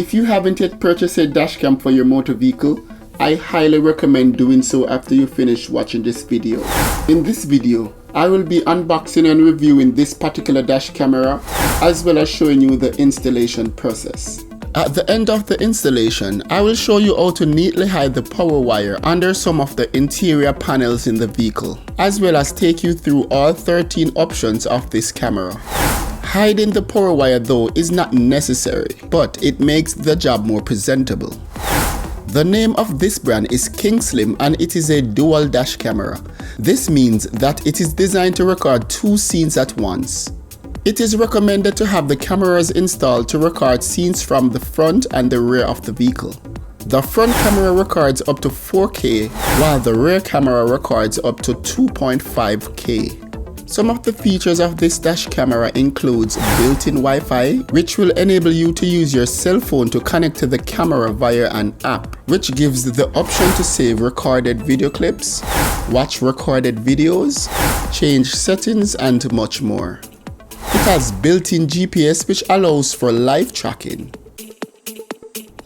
If you haven't yet purchased a dashcam for your motor vehicle, I highly recommend doing so after you finish watching this video. In this video, I will be unboxing and reviewing this particular dash camera, as well as showing you the installation process. At the end of the installation, I will show you how to neatly hide the power wire under some of the interior panels in the vehicle, as well as take you through all 13 options of this camera. Hiding the power wire though is not necessary, but it makes the job more presentable. The name of this brand is Kingslim and it is a dual dash camera. This means that it is designed to record 2 scenes at once. It is recommended to have the cameras installed to record scenes from the front and the rear of the vehicle. The front camera records up to 4K, while the rear camera records up to 2.5K. Some of the features of this dash camera includes built-in Wi-Fi, which will enable you to use your cell phone to connect to the camera via an app, which gives the option to save recorded video clips, watch recorded videos, change settings, and much more. It has built-in GPS, which allows for live tracking.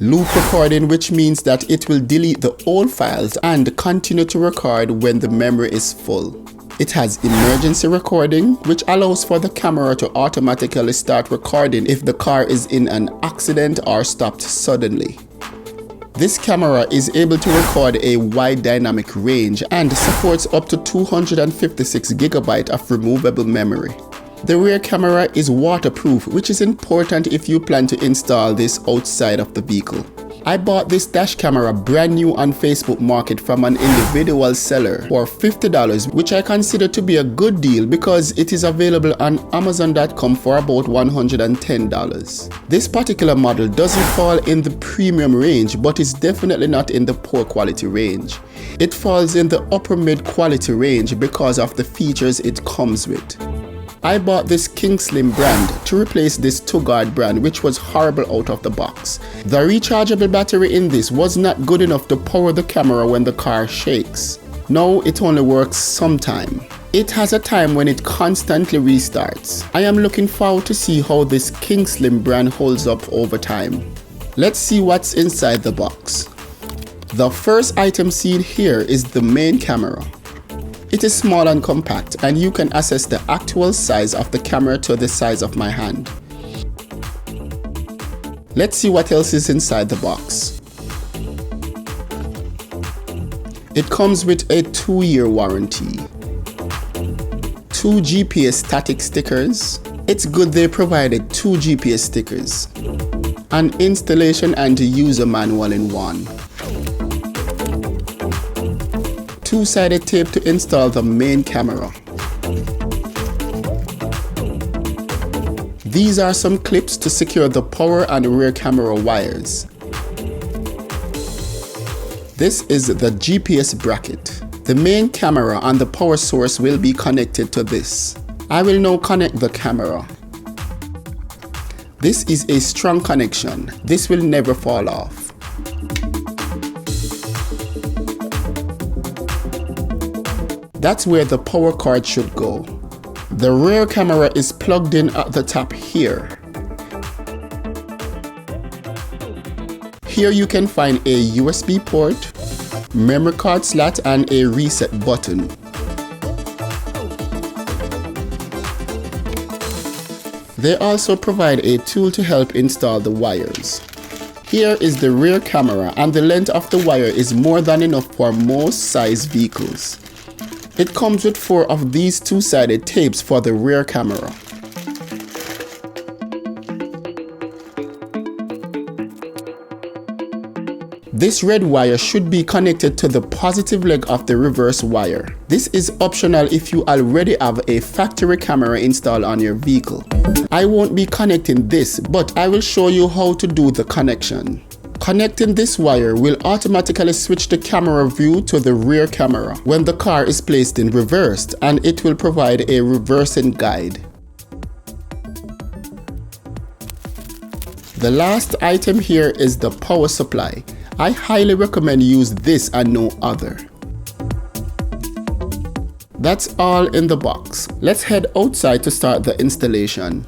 Loop recording, which means that it will delete the old files and continue to record when the memory is full. It has emergency recording, which allows for the camera to automatically start recording if the car is in an accident or stopped suddenly. This camera is able to record a wide dynamic range and supports up to 256 GB of removable memory. The rear camera is waterproof, which is important if you plan to install this outside of the vehicle. I bought this dash camera brand new on Facebook Market from an individual seller for $50, which I consider to be a good deal because it is available on Amazon.com for about $110. This particular model doesn't fall in the premium range, but is definitely not in the poor quality range. It falls in the upper mid quality range because of the features it comes with. I bought this Kingslim brand to replace this Tugard brand, which was horrible out of the box. The rechargeable battery in this was not good enough to power the camera when the car shakes. No, it only works sometime. It has a time when it constantly restarts. I am looking forward to see how this Kingslim brand holds up over time. Let's see what's inside the box. The first item seen here is the main camera. It is small and compact, and you can access the actual size of the camera to the size of my hand. Let's see what else is inside the box. It comes with a 2-year warranty, 2 GPS static stickers. It's good they provided 2 GPS stickers, an installation and user manual in one, 2-sided tape to install the main camera. These are some clips to secure the power and rear camera wires. This is the GPS bracket. The main camera and the power source will be connected to this. I will now connect the camera. This is a strong connection. This will never fall off. That's where the power cord should go. The rear camera is plugged in at the top here. Here you can find a USB port, memory card slot, and a reset button. They also provide a tool to help install the wires. Here is the rear camera, and the length of the wire is more than enough for most size vehicles. It comes with 4 of these 2-sided tapes for the rear camera. This red wire should be connected to the positive leg of the reverse wire. This is optional if you already have a factory camera installed on your vehicle. I won't be connecting this, but I will show you how to do the connection. Connecting this wire will automatically switch the camera view to the rear camera when the car is placed in reverse, and it will provide a reversing guide. The last item here is the power supply. I highly recommend use this and no other. That's all in the box. Let's head outside to start the installation.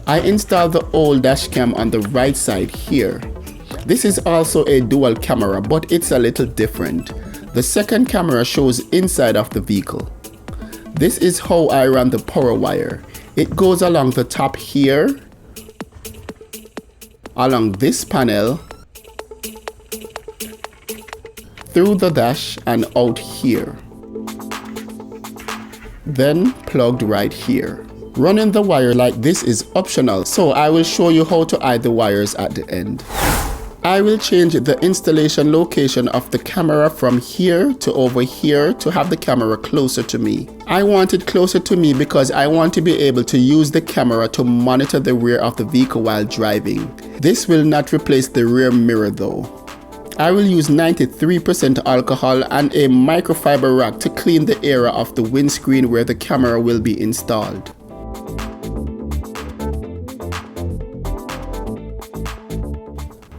I installed the old dash cam on the right side here. This is also a dual camera, but it's a little different. The second camera shows inside of the vehicle. This is how I run the power wire. It goes along the top here, along this panel, through the dash and out here. Then plugged right here. Running the wire like this is optional, so I will show you how to hide the wires at the end. I will change the installation location of the camera from here to over here to have the camera closer to me. I want it closer to me because I want to be able to use the camera to monitor the rear of the vehicle while driving. This will not replace the rear mirror though. I will use 93% alcohol and a microfiber rag to clean the area of the windscreen where the camera will be installed.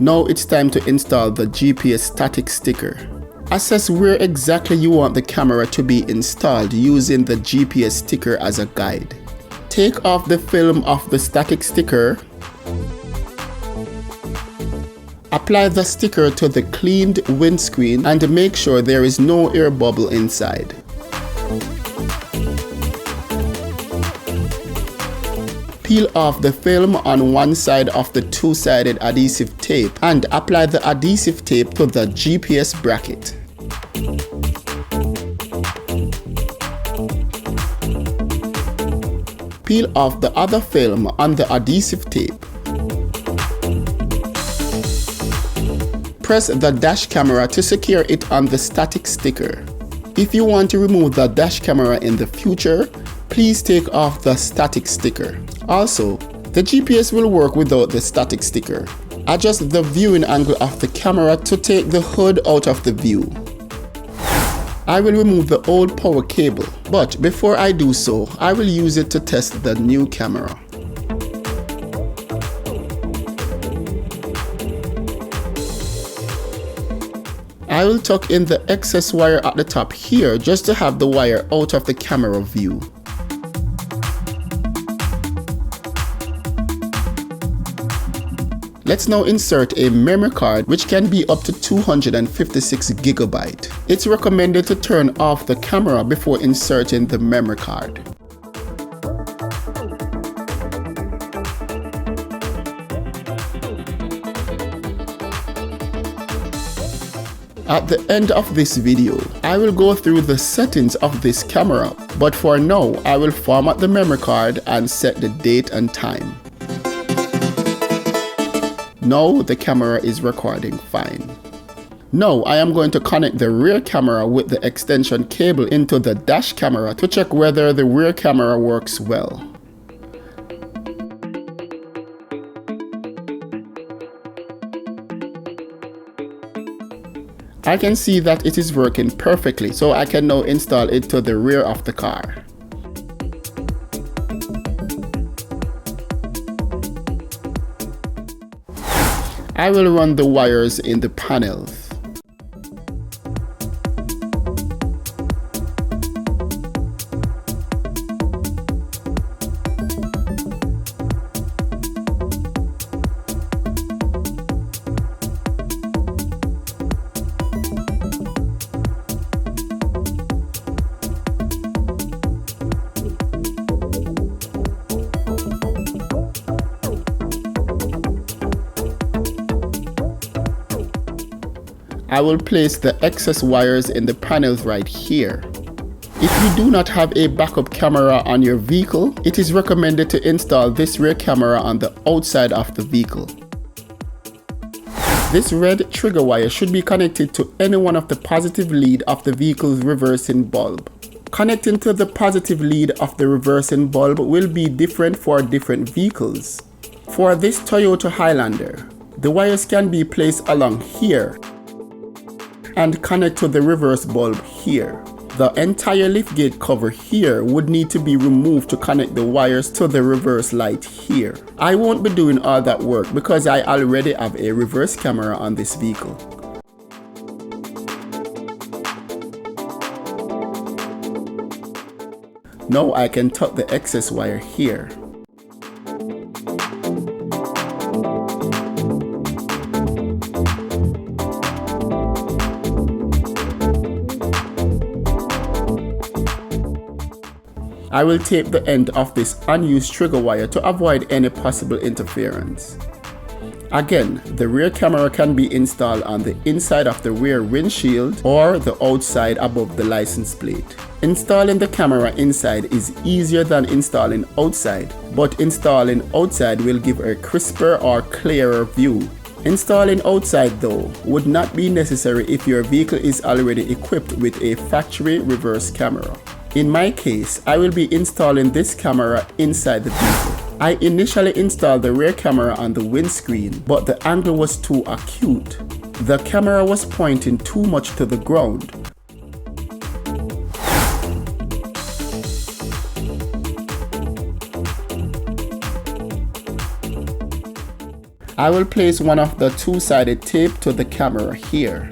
Now it's time to install the GPS static sticker. Assess where exactly you want the camera to be installed using the GPS sticker as a guide. Take off the film of the static sticker. Apply the sticker to the cleaned windscreen and make sure there is no air bubble inside. Peel off the film on one side of the two-sided adhesive tape and apply the adhesive tape to the GPS bracket. Peel off the other film on the adhesive tape. Press the dash camera to secure it on the static sticker. If you want to remove the dash camera in the future, please take off the static sticker. Also, the GPS will work without the static sticker. Adjust the viewing angle of the camera to take the hood out of the view. I will remove the old power cable, but before I do so, I will use it to test the new camera. I will tuck in the excess wire at the top here just to have the wire out of the camera view. Let's now insert a memory card which can be up to 256 GB. It's recommended to turn off the camera before inserting the memory card. At the end of this video, I will go through the settings of this camera, but for now, I will format the memory card and set the date and time. Now the camera is recording fine. Now I am going to connect the rear camera with the extension cable into the dash camera to check whether the rear camera works well. I can see that it is working perfectly, so I can now install it to the rear of the car. I will run the wires in the panels. I will place the excess wires in the panels right here. If you do not have a backup camera on your vehicle, it is recommended to install this rear camera on the outside of the vehicle. This red trigger wire should be connected to any one of the positive lead of the vehicle's reversing bulb. Connecting to the positive lead of the reversing bulb will be different for different vehicles. For this Toyota Highlander, the wires can be placed along here and connect to the reverse bulb here. The entire liftgate cover here would need to be removed to connect the wires to the reverse light here. I won't be doing all that work because I already have a reverse camera on this vehicle. Now I can tuck the excess wire here. I will tape the end of this unused trigger wire to avoid any possible interference. Again, the rear camera can be installed on the inside of the rear windshield or the outside above the license plate. Installing the camera inside is easier than installing outside, but installing outside will give a crisper or clearer view. Installing outside though would not be necessary if your vehicle is already equipped with a factory reverse camera. In my case, I will be installing this camera inside the vehicle. I initially installed the rear camera on the windscreen, but the angle was too acute. The camera was pointing too much to the ground. I will place one of the two-sided tape to the camera here.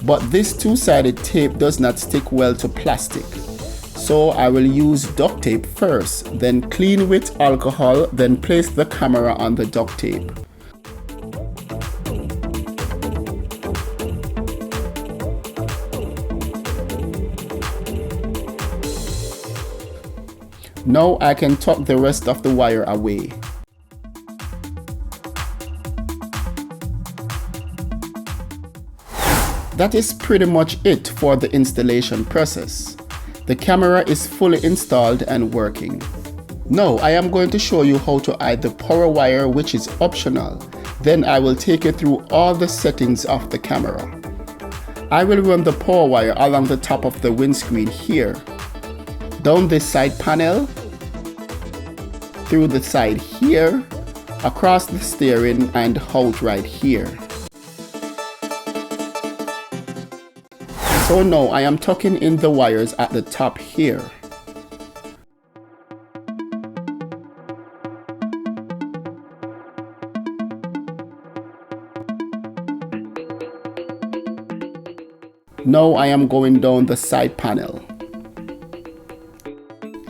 But this two-sided tape does not stick well to plastic. So I will use duct tape first, then clean with alcohol, then place the camera on the duct tape. Now I can tuck the rest of the wire away. That is pretty much it for the installation process. The camera is fully installed and working. Now I am going to show you how to add the power wire, which is optional. Then I will take you through all the settings of the camera. I will run the power wire along the top of the windscreen here, down this side panel, through the side here, across the steering and out right here. So now I am tucking in the wires at the top here. Now I am going down the side panel.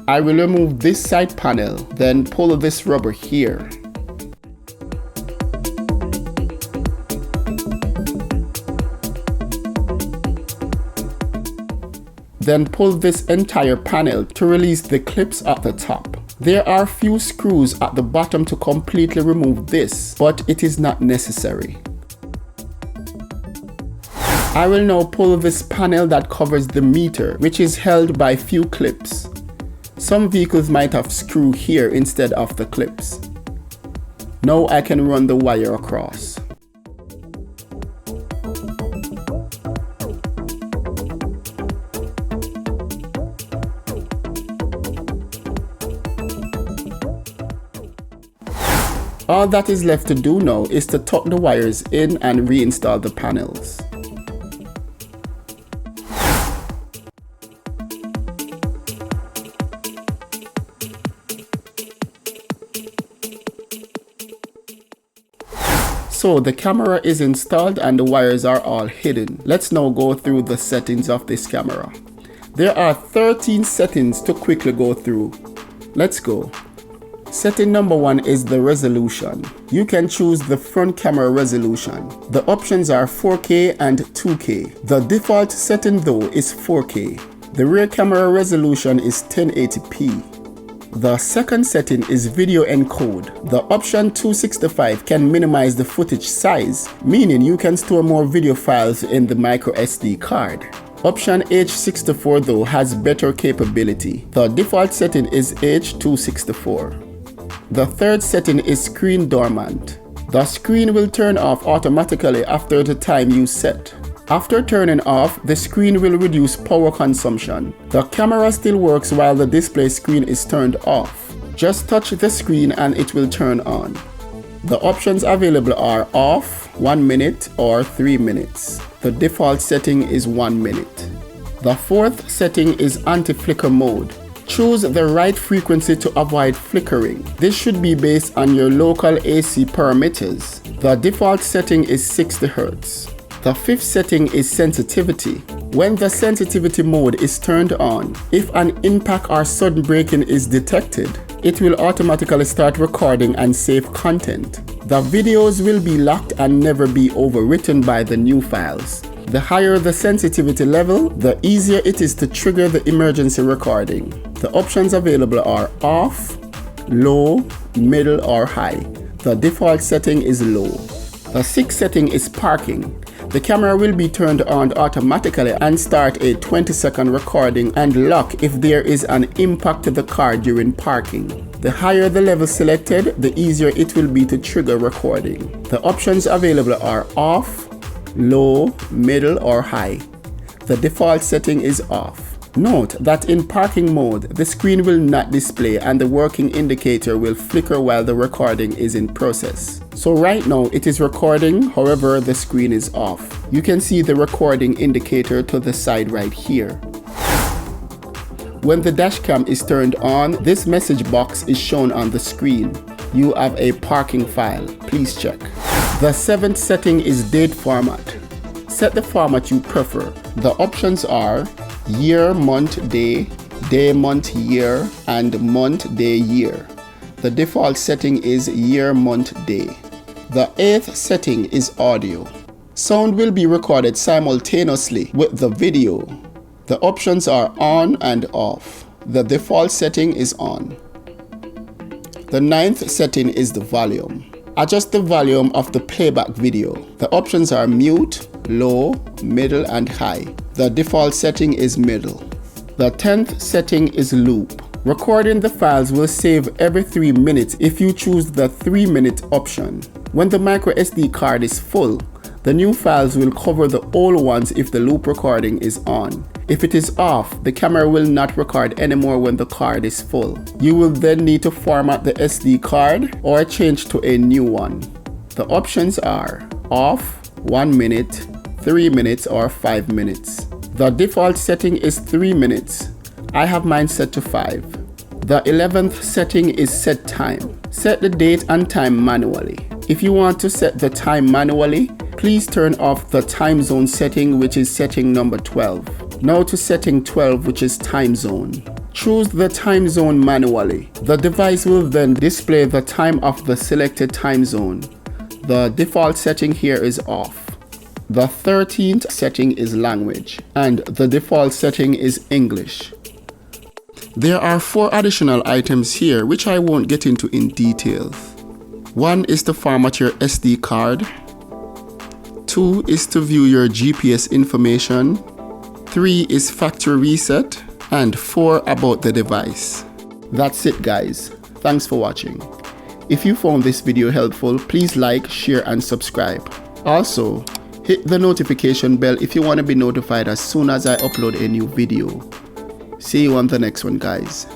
I will remove this side panel, then pull this rubber here. Then pull this entire panel to release the clips at the top. There are few screws at the bottom to completely remove this, but it is not necessary. I will now pull this panel that covers the meter, which is held by few clips. Some vehicles might have screw here instead of the clips. Now I can run the wire across. All that is left to do now is to tuck the wires in and reinstall the panels. So the camera is installed and the wires are all hidden. Let's now go through the settings of this camera. There are 13 settings to quickly go through. Let's go. Setting number 1 is the resolution. You can choose the front camera resolution. The options are 4K and 2K. The default setting though is 4K. The rear camera resolution is 1080p. The second setting is video encode. The option 265 can minimize the footage size, meaning you can store more video files in the micro SD card. Option H64 though has better capability. The default setting is H264. The third setting is screen dormant. The screen will turn off automatically after the time you set. After turning off, the screen will reduce power consumption. The camera still works while the display screen is turned off. Just touch the screen and it will turn on. The options available are off, 1 minute or 3 minutes. The default setting is 1 minute. The fourth setting is anti-flicker mode. Choose the right frequency to avoid flickering. This should be based on your local AC parameters. The default setting is 60 Hz. The fifth setting is sensitivity. When the sensitivity mode is turned on, if an impact or sudden braking is detected, it will automatically start recording and save content. The videos will be locked and never be overwritten by the new files. The higher the sensitivity level, the easier it is to trigger the emergency recording. The options available are off, low, middle, or high. The default setting is low. The sixth setting is parking. The camera will be turned on automatically and start a 20-second recording and lock if there is an impact to the car during parking. The higher the level selected, the easier it will be to trigger recording. The options available are off, low, middle, or high. The default setting is off. Note that in parking mode, the screen will not display and the working indicator will flicker while the recording is in process. So right now it is recording, however the screen is off. You can see the recording indicator to the side right here. When the dash cam is turned on, this message box is shown on the screen. You have a parking file. Please check. The seventh setting is date format. Set the format you prefer. The options are year, month, day, day, month, year, and month, day, year. The default setting is year, month, day. The eighth setting is audio. Sound will be recorded simultaneously with the video. The options are on and off. The default setting is on. The ninth setting is the volume. Adjust the volume of the playback video. The options are mute, low, middle, and high. The default setting is middle. The 10th setting is loop. Recording the files will save every 3 minutes if you choose the 3-minute option. When the micro SD card is full, the new files will cover the old ones if the loop recording is on. If it is off, the camera will not record anymore when the card is full. You will then need to format the SD card or change to a new one. The options are off, 1 minute, 3 minutes, or 5 minutes. The default setting is 3 minutes. I have mine set to 5. The 11th setting is set time. Set the date and time manually. If you want to set the time manually, please turn off the time zone setting, which is setting number 12. Now to setting 12, which is time zone. Choose the time zone manually. The device will then display the time of the selected time zone. The default setting here is off. The 13th setting is language, and the default setting is English. There are 4 additional items here which I won't get into in detail. 1 is to format your SD card. 2 is to view your GPS information. 3 is factory reset. And 4 about the device. That's it, guys. Thanks for watching. If you found this video helpful, please like, share, and subscribe. Also, hit the notification bell if you want to be notified as soon as I upload a new video. See you on the next one, guys.